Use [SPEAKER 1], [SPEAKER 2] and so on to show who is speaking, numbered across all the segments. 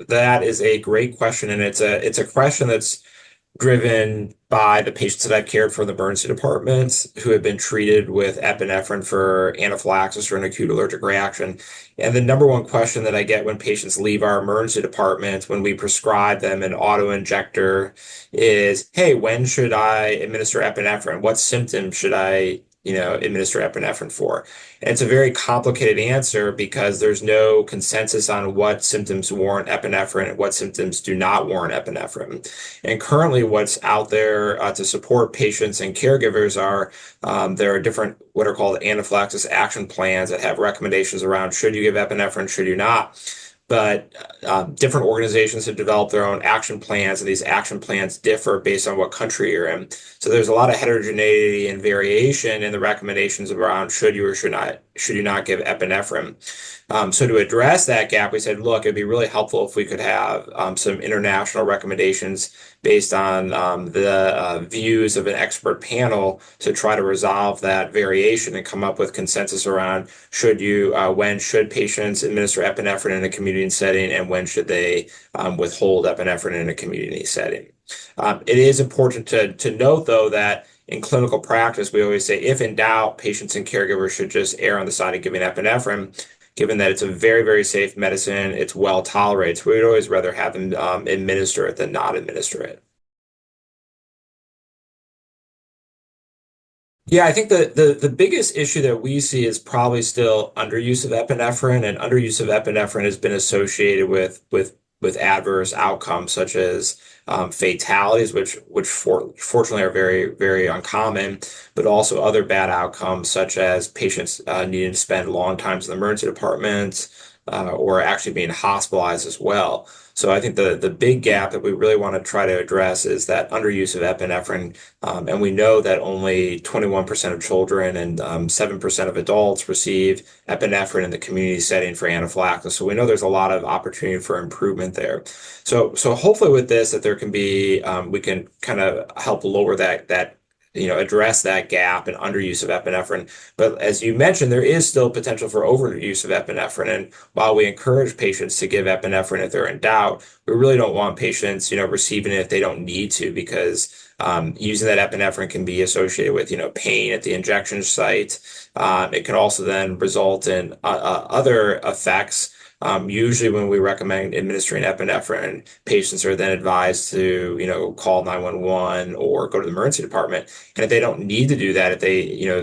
[SPEAKER 1] that is a great question, and it's a question that's driven by the patients that I've cared for in the emergency departments who have been treated with epinephrine for anaphylaxis or an acute allergic reaction. And the number one question that I get when patients leave our emergency department when we prescribe them an auto injector is, hey, when should I administer epinephrine? What symptoms should I, administer epinephrine for? And it's a very complicated answer because there's no consensus on what symptoms warrant epinephrine and what symptoms do not warrant epinephrine. And currently, what's out there to support patients and caregivers there are different what are called anaphylaxis action plans that have recommendations around should you give epinephrine, should you not. But different organizations have developed their own action plans, and these action plans differ based on what country you're in. So there's a lot of heterogeneity and variation in the recommendations around should you or should you not give epinephrine. So to address that gap, we said, look, it'd be really helpful if we could have some international recommendations based on the views of an expert panel to try to resolve that variation and come up with consensus around when should patients administer epinephrine in a community setting and when should they withhold epinephrine in a community setting. It is important to note, though, that in clinical practice, we always say, if in doubt, patients and caregivers should just err on the side of giving epinephrine, given that it's a very, very safe medicine, it's well tolerated. So we'd always rather have them administer it than not administer it. Yeah, I think the biggest issue that we see is probably still underuse of epinephrine, and underuse of epinephrine has been associated with adverse outcomes such as fatalities, which fortunately are very, very uncommon, but also other bad outcomes such as patients needing to spend long times in the emergency department or actually being hospitalized as well. So I think the big gap that we really want to try to address is that underuse of epinephrine. And we know that only 21% of children and 7% of adults receive epinephrine in the community setting for anaphylaxis. So we know there's a lot of opportunity for improvement there. So hopefully with this, that there can be, we can kind of help lower that address that gap and underuse of epinephrine. But as you mentioned, there is still potential for overuse of epinephrine. And while we encourage patients to give epinephrine if they're in doubt, we really don't want patients, receiving it if they don't need to, because using that epinephrine can be associated with, pain at the injection site. It can also then result in other effects. Usually when we recommend administering epinephrine, patients are then advised to, call 911 or go to the emergency department. And if they don't need to do that, if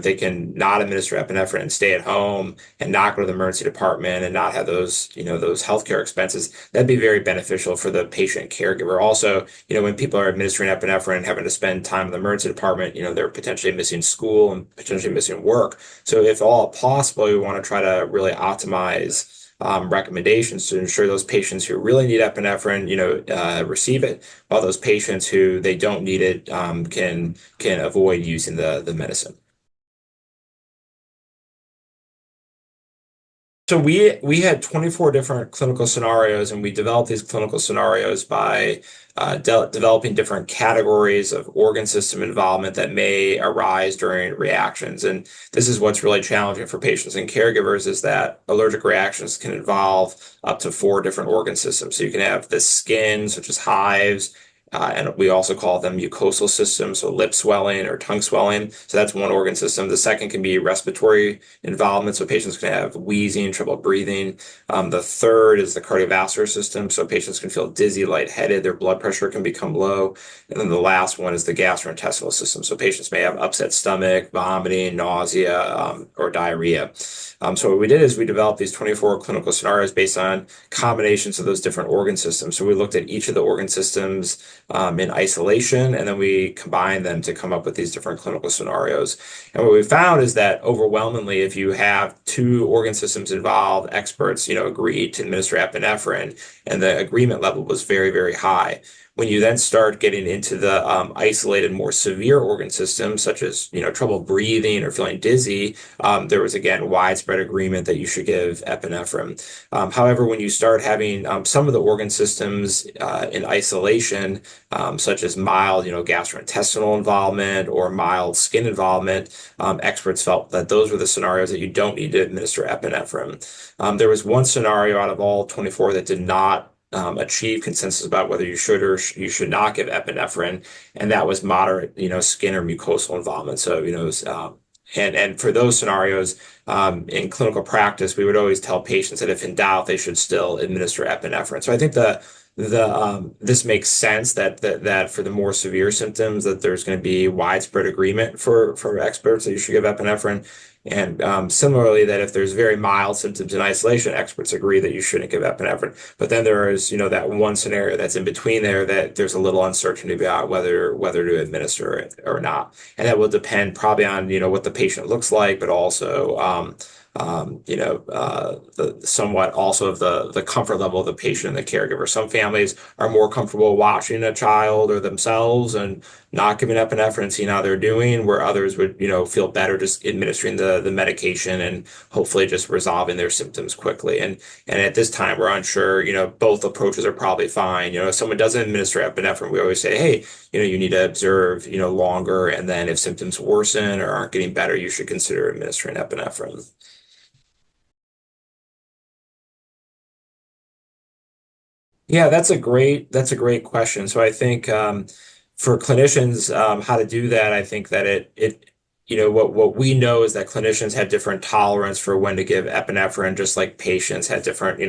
[SPEAKER 1] they can not administer epinephrine and stay at home and not go to the emergency department and not have those healthcare expenses, that'd be very beneficial for the patient caregiver. Also, when people are administering epinephrine and having to spend time in the emergency department, they're potentially missing school and potentially missing work. So if all possible, we want to try to really optimize recommendations to ensure those patients who really need epinephrine, receive it, while those patients who they don't need it can avoid using the medicine. So we had 24 different clinical scenarios, and we developed these clinical scenarios by developing different categories of organ system involvement that may arise during reactions. And this is what's really challenging for patients and caregivers, is that allergic reactions can involve up to 4 different organ systems. So you can have the skin, such as hives, and we also call them mucosal systems, so lip swelling or tongue swelling. So that's one organ system. The second can be respiratory involvement, so patients can have wheezing, trouble breathing. The third is the cardiovascular system, so patients can feel dizzy, lightheaded, their blood pressure can become low. And then the last one is the gastrointestinal system, so patients may have upset stomach, vomiting, nausea, or diarrhea. So what we did is we developed these 24 clinical scenarios based on combinations of those different organ systems. So we looked at each of the organ systems in isolation, and then we combined them to come up with these different clinical scenarios. And what we found is that overwhelmingly, if you have 2 organ systems involved, experts, agreed to administer epinephrine, and the agreement level was very, very high. When you then start getting into the isolated, more severe organ systems, such as trouble breathing or feeling dizzy, there was again widespread agreement that you should give epinephrine. However, when you start having some of the organ systems in isolation, such as mild, gastrointestinal involvement or mild skin involvement, experts felt that those were the scenarios that you don't need to administer epinephrine. There was one scenario out of all 24 that did not achieve consensus about whether you should or you should not give epinephrine, and that was moderate, skin or mucosal involvement. So, and for those scenarios, in clinical practice, we would always tell patients that if in doubt, they should still administer epinephrine. So I think this makes sense that for the more severe symptoms that there's going to be widespread agreement for experts that you should give epinephrine. And similarly, that if there's very mild symptoms in isolation, experts agree that you shouldn't give epinephrine. But then there is, that one scenario that's in between there that there's a little uncertainty about whether to administer it or not. And that will depend probably on, what the patient looks like, but also the somewhat also of the comfort level of the patient and the caregiver. Some families are more comfortable watching a child or themselves and not giving epinephrine and seeing how they're doing, where others would, feel better just administering the medication and hopefully just resolving their symptoms quickly. And at this time, we're unsure, both approaches are probably fine. If someone doesn't administer epinephrine, we always say, hey, you need to observe, longer. And then if symptoms worsen or aren't getting better, you should consider administering epinephrine. Yeah, that's a great question. So I think for clinicians, how to do that, I think that what we know is that clinicians have different tolerance for when to give epinephrine, just like patients have different,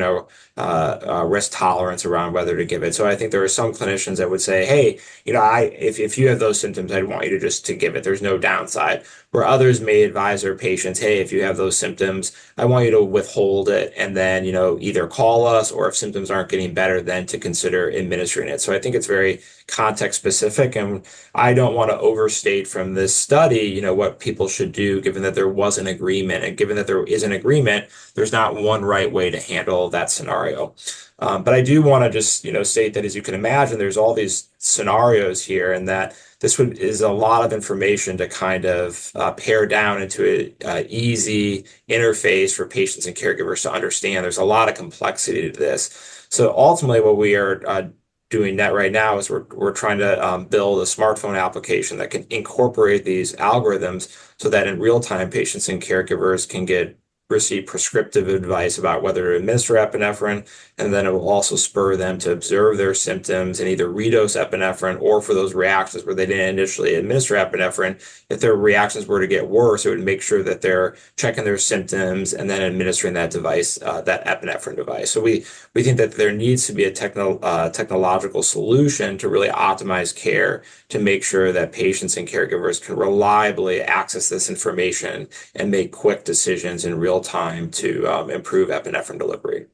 [SPEAKER 1] risk tolerance around whether to give it. So I think there are some clinicians that would say, hey, if you have those symptoms, I'd want you to give it. There's no downside. Where others may advise their patients, hey, if you have those symptoms, I want you to withhold it and then, either call us, or if symptoms aren't getting better, then to consider administering it. So I think it's very context specific, and I don't want to overstate from this study, what people should do, given that there was an agreement, and given that there is an agreement, there's not one right way to handle that scenario. But I do want to just, state that, as you can imagine, there's all these scenarios here, and that is a lot of information to kind of pare down into a easy interface for patients and caregivers to understand. There's a lot of complexity to this. So ultimately, what we are doing that right now is we're trying to build a smartphone application that can incorporate these algorithms so that in real time, patients and caregivers can receive prescriptive advice about whether to administer epinephrine, and then it will also spur them to observe their symptoms and either redose epinephrine, or for those reactions where they didn't initially administer epinephrine, if their reactions were to get worse, it would make sure that they're checking their symptoms and then administering that device, that epinephrine device. So we think that there needs to be a technological solution to really optimize care, to make sure that patients and caregivers can reliably access this information and make quick decisions in real time to improve epinephrine delivery.